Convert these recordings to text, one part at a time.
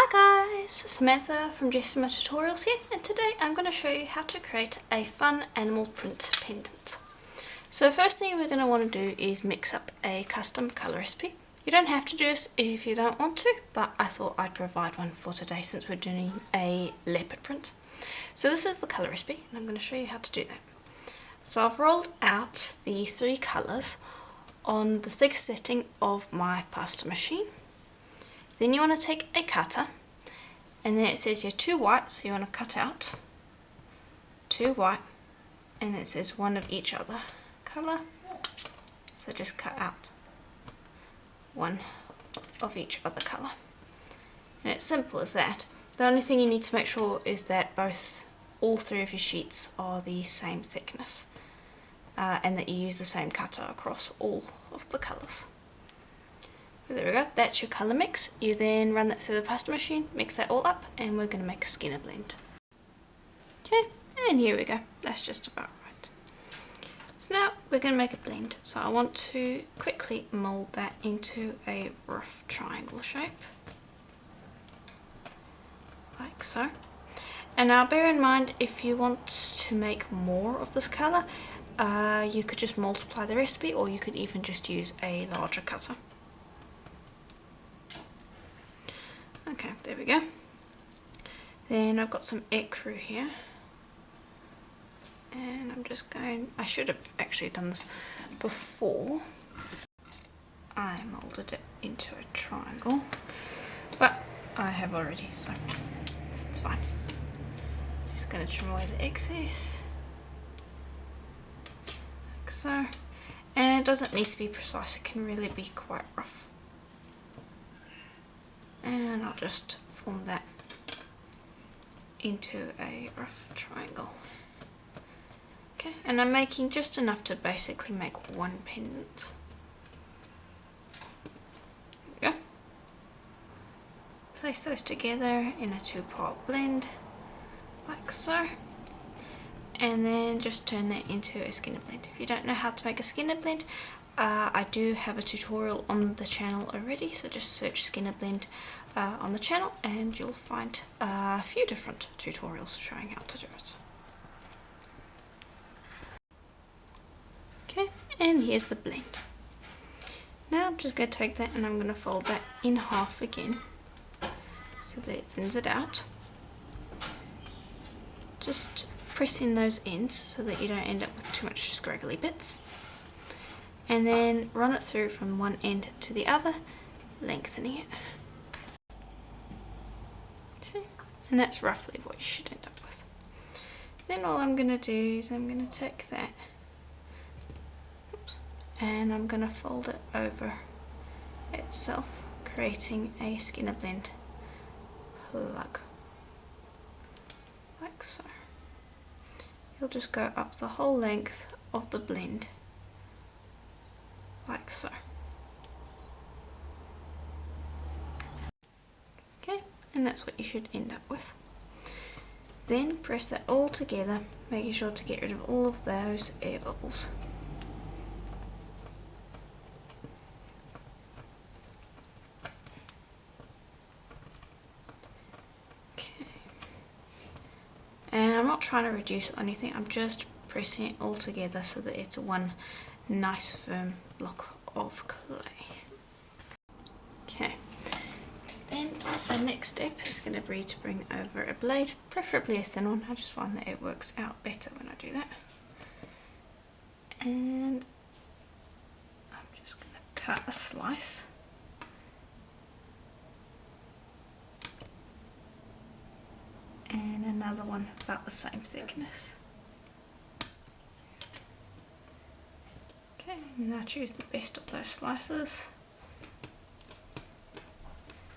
Hi guys, Samantha from Jessima Tutorials here, and today I'm going to show you how to create a fun animal print pendant. So first thing we're going to want to do is mix up a custom colour recipe. You don't have to do this if you don't want to, but I thought I'd provide one for today since we're doing a leopard print. So this is the colour recipe and I'm going to show you how to do that. So I've rolled out the three colours on the thick setting of my pasta machine. Then you want to take a cutter, and then it says here 2 white, so you want to cut out 2 white, and it says 1 of each other colour, so just cut out 1 of each other colour. And it's simple as that. The only thing you need to make sure is that all 3 of your sheets are the same thickness, and that you use the same cutter across all of the colours. There we go, that's your colour mix. You then run that through the pasta machine, mix that all up, and we're going to make a skinner blend. Okay, and here we go, that's just about right. So now we're going to make a blend, so I want to quickly mould that into a rough triangle shape, like so. And now bear in mind, if you want to make more of this colour, you could just multiply the recipe, or you could even just use a larger cutter. Okay, there we go. Then I've got some ecru here, and I'm just I should have actually done this before I moulded it into a triangle, but I have already, so it's fine. Just going to trim away the excess, like so, and it doesn't need to be precise, it can really be quite rough. And I'll just form that into a rough triangle. Okay, and I'm making just enough to basically make one pendant. There we go. Place those together in a 2-part blend, like so. And then just turn that into a skinner blend. If you don't know how to make a skinner blend, I do have a tutorial on the channel already, so just search skinner blend on the channel and you'll find a few different tutorials showing how to do it. Okay, and here's the blend. Now I'm just going to take that and I'm going to fold that in half again so that it thins it out. Just press in those ends so that you don't end up with too much scraggly bits. And then run it through from one end to the other, lengthening it. Okay, and that's roughly what you should end up with. Then all I'm going to do is I'm going to take that, and I'm going to fold it over itself, creating a skinner blend plug, like so. You'll just go up the whole length of the blend, like so. Okay, and that's what you should end up with. Then press that all together, making sure to get rid of all of those air bubbles. Okay. And I'm not trying to reduce it or anything, I'm just pressing it all together so that it's one nice firm block of clay. Okay, then the next step is going to be to bring over a blade, preferably a thin one. I just find that it works out better when I do that. And I'm just going to cut a slice. And another one about the same thickness. And then I choose the best of those slices.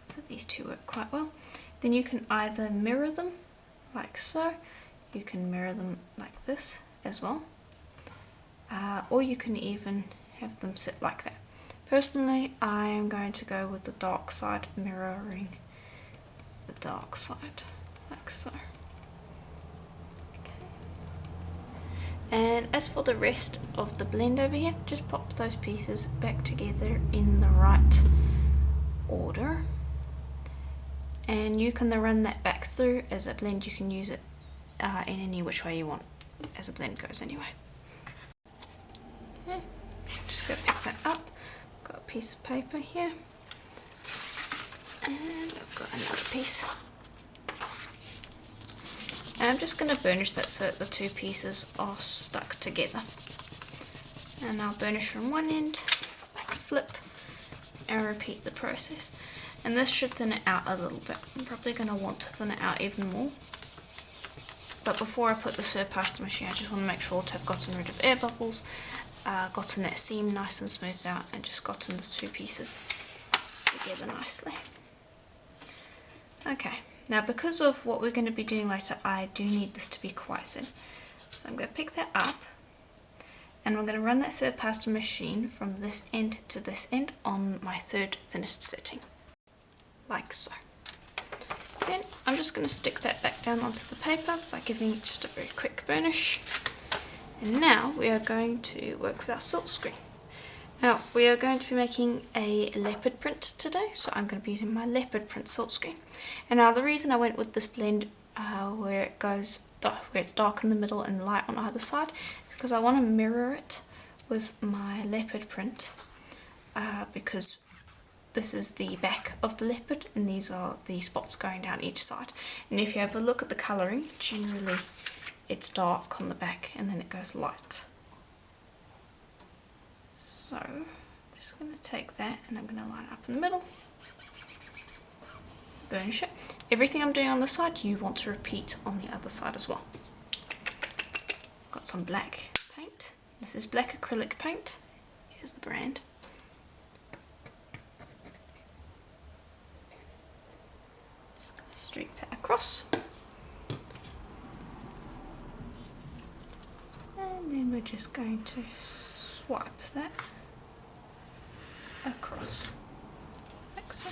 So these two work quite well. Then you can either mirror them like so, you can mirror them like this as well, or you can even have them sit like that. Personally, I am going to go with the dark side, mirroring the dark side, like so. And as for the rest of the blend over here, just pop those pieces back together in the right order. and you can then run that back through as a blend. You can use it in any which way you want as a blend goes anyway. Okay, just go pick that up. Got a piece of paper here, and I've got another piece. And I'm just going to burnish that so that the two pieces are stuck together. And I'll burnish from one end, flip, and repeat the process. And this should thin it out a little bit. I'm probably going to want to thin it out even more. But before I put the serve past the machine, I just want to make sure to have gotten rid of air bubbles, gotten that seam nice and smoothed out, and just gotten the two pieces together nicely. Okay, now because of what we're going to be doing later, I do need this to be quite thin. So I'm going to pick that up, and I'm going to run that third past the machine from this end to this end on my third thinnest setting, like so. Then I'm just going to stick that back down onto the paper by giving it just a very quick burnish. And now we are going to work with our silk screen. Now we are going to be making a leopard print today, so I'm going to be using my leopard print silk screen. And now the reason I went with this blend where it's dark in the middle and light on either side is because I want to mirror it with my leopard print, because this is the back of the leopard and these are the spots going down each side. And if you have a look at the colouring, generally it's dark on the back and then it goes light. So I'm just going to take that and I'm going to line it up in the middle, burnish it. Everything I'm doing on the side you want to repeat on the other side as well. Got some black paint. This is black acrylic paint. Here's the brand. Streak that across, and then we're just going to swipe that across like so.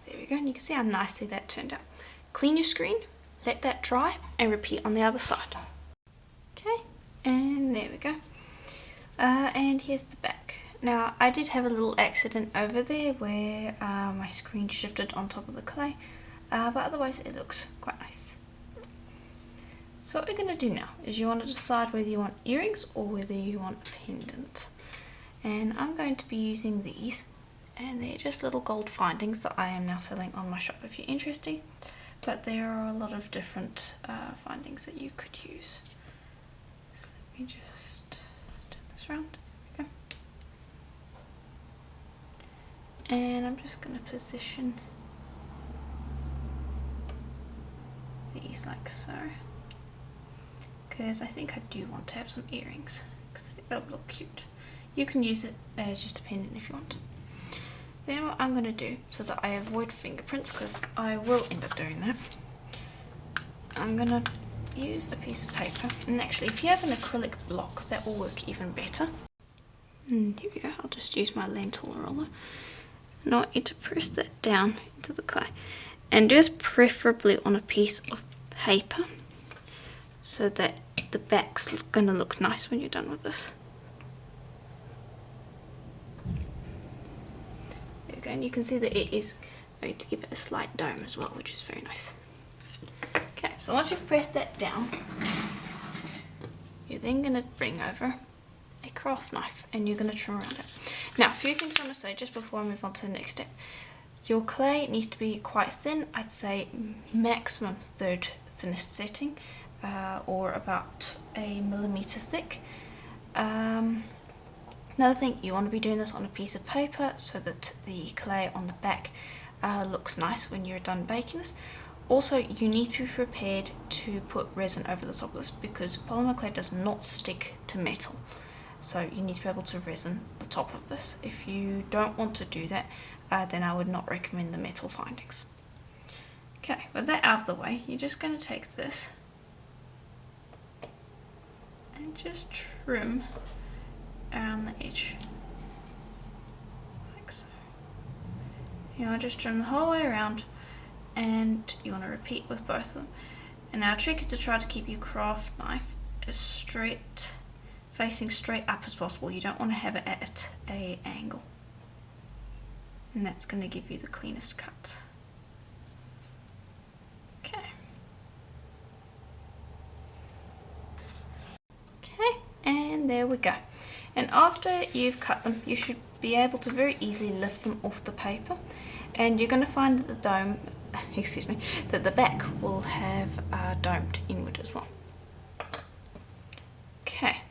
There we go, and you can see how nicely that turned out. Clean your screen, let that dry, and repeat on the other side. Okay, and there we go. And here's the back. Now I did have a little accident over there where my screen shifted on top of the clay, but otherwise it looks quite nice. So what we're going to do now is you want to decide whether you want earrings or whether you want a pendant. And I'm going to be using these, and they're just little gold findings that I am now selling on my shop if you're interested, but there are a lot of different findings that you could use. So let me just around. There we go. And I'm just going to position these like so, because I think I do want to have some earrings, because I think that would look cute. You can use it as just a pendant if you want. Then what I'm going to do, so that I avoid fingerprints, because I will end up doing that, I'm going to use a piece of paper, and actually if you have an acrylic block that will work even better. And here we go, I'll just use my lentil roller, and I want you to press that down into the clay, and do this preferably on a piece of paper so that the back's going to look nice when you're done with this. There we go, and you can see that it is going to give it a slight dome as well, which is very nice. Okay, so once you've pressed that down, you're then going to bring over a craft knife and you're going to trim around it. Now, a few things I want to say just before I move on to the next step. Your clay needs to be quite thin, I'd say maximum third thinnest setting, or about a millimetre thick. Another thing, you want to be doing this on a piece of paper so that the clay on the back looks nice when you're done baking this. Also, you need to be prepared to put resin over the top of this because polymer clay does not stick to metal. So you need to be able to resin the top of this. If you don't want to do that, then I would not recommend the metal findings. Okay, with that out of the way, you're just going to take this and just trim around the edge, like so. You want to just trim the whole way around, and you want to repeat with both of them. And our trick is to try to keep your craft knife as straight facing straight up as possible. You don't want to have it at an angle. And that's going to give you the cleanest cut. Okay. Okay, and there we go. And after you've cut them, you should be able to very easily lift them off the paper. And you're going to find that the dome, excuse me, that the back will have domed inward as well. Okay,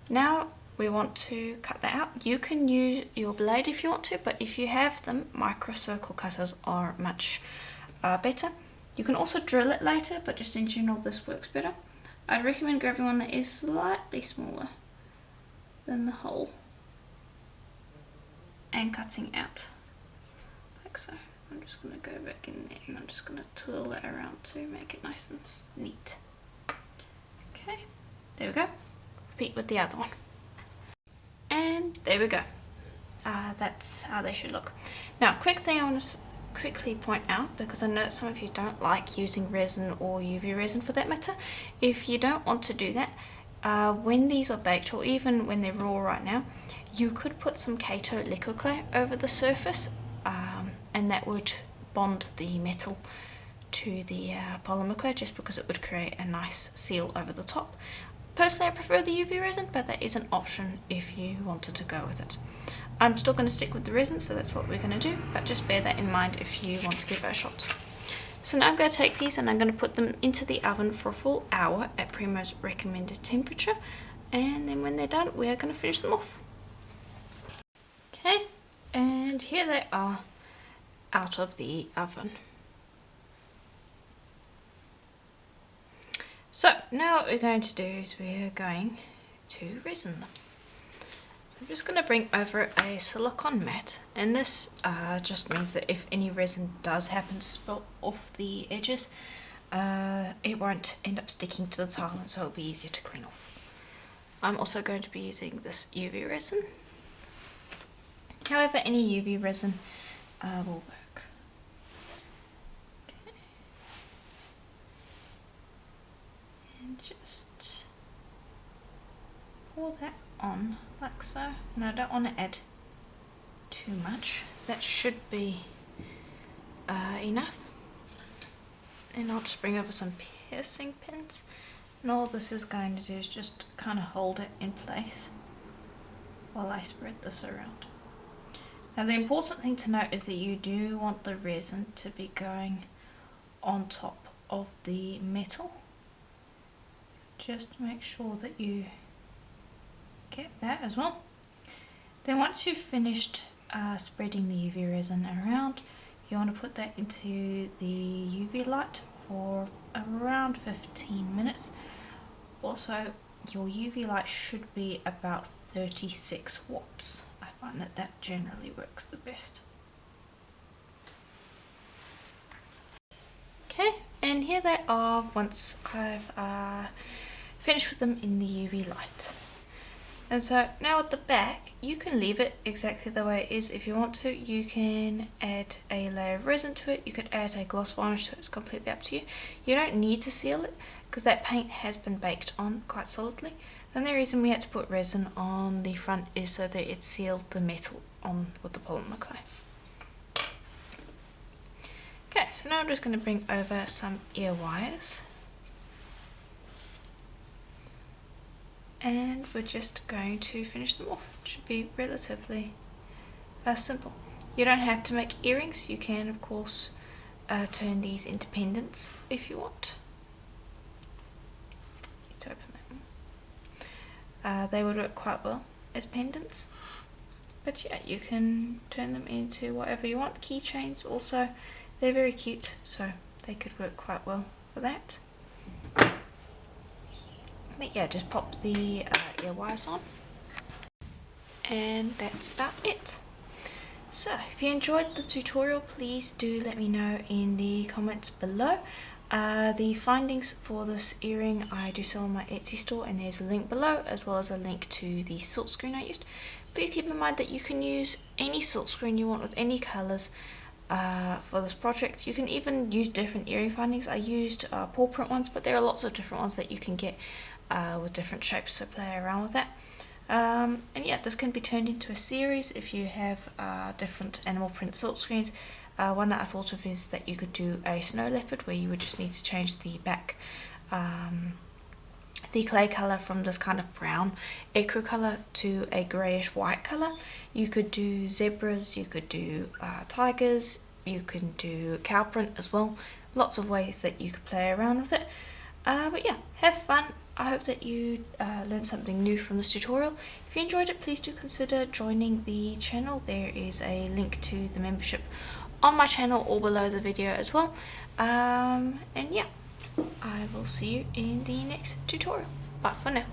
now we want to cut that out. You can use your blade if you want to, but if you have them, micro circle cutters are much better. You can also drill it later, but just in general this works better. I'd recommend grabbing one that is slightly smaller than the hole and cutting out like so. I'm just going to go back in there and I'm just going to twirl that around to make it nice and neat. Okay, there we go. Repeat with the other one. And there we go. That's how they should look. Now, quick thing I want to quickly point out, because I know that some of you don't like using resin or UV resin for that matter. If you don't want to do that, when these are baked, or even when they're raw right now, you could put some Kato liquid clay over the surface, and that would bond the metal to the polymer clay, just because it would create a nice seal over the top. Personally, I prefer the UV resin, but that is an option if you wanted to go with it. I'm still going to stick with the resin, so that's what we're going to do, but just bear that in mind if you want to give it a shot. So now I'm going to take these and I'm going to put them into the oven for a full hour at Primo's recommended temperature, and then when they're done, we are going to finish them off. Okay, and here they are out of the oven. So now what we're going to do is we're going to resin them. I'm just going to bring over a silicone mat, and this just means that if any resin does happen to spill off the edges, it won't end up sticking to the tile, and so it'll be easier to clean off. I'm also going to be using this UV resin. However, any UV resin will work. Okay. And just pour that on like so, and I don't want to add too much. That should be enough. And I'll just bring over some piercing pins, and all this is going to do is just kind of hold it in place while I spread this around. Now the important thing to note is that you do want the resin to be going on top of the metal. So just make sure that you get that as well. Then once you've finished spreading the UV resin around, you want to put that into the UV light for around 15 minutes. Also, your UV light should be about 36 watts. I find that that generally works the best. Okay, and here they are once I've finished with them in the UV light. And so now at the back, you can leave it exactly the way it is if you want to. You can add a layer of resin to it, you could add a gloss varnish to it, it's completely up to you. You don't need to seal it because that paint has been baked on quite solidly. And the reason we had to put resin on the front is so that it sealed the metal on with the polymer clay. Okay, so now I'm just going to bring over some ear wires. And we're just going to finish them off. It should be relatively simple. You don't have to make earrings. You can, of course, turn these into pendants if you want. Let's open that one. They would work quite well as pendants. But yeah, you can turn them into whatever you want. Keychains also, they're very cute, so they could work quite well for that. But yeah, just pop the ear wires on, and that's about it. So if you enjoyed the tutorial, please do let me know in the comments below. The findings for this earring I do sell on my Etsy store, and there's a link below as well as a link to the silkscreen I used. Please keep in mind that you can use any silkscreen you want with any colours. for this project. You can even use different area findings. I used paw print ones, but there are lots of different ones that you can get with different shapes, so play around with that. And yeah, this can be turned into a series if you have different animal print silk screens. One that I thought of is that you could do a snow leopard, where you would just need to change the back the clay colour from this kind of brown echru colour to a greyish white colour. You could do zebras, you could do tigers, you can do cow print as well. Lots of ways that you could play around with it. But yeah, have fun. I hope that you learned something new from this tutorial. If you enjoyed it, please do consider joining the channel. There is a link to the membership on my channel or below the video as well. And yeah, I will see you in the next tutorial. Bye for now.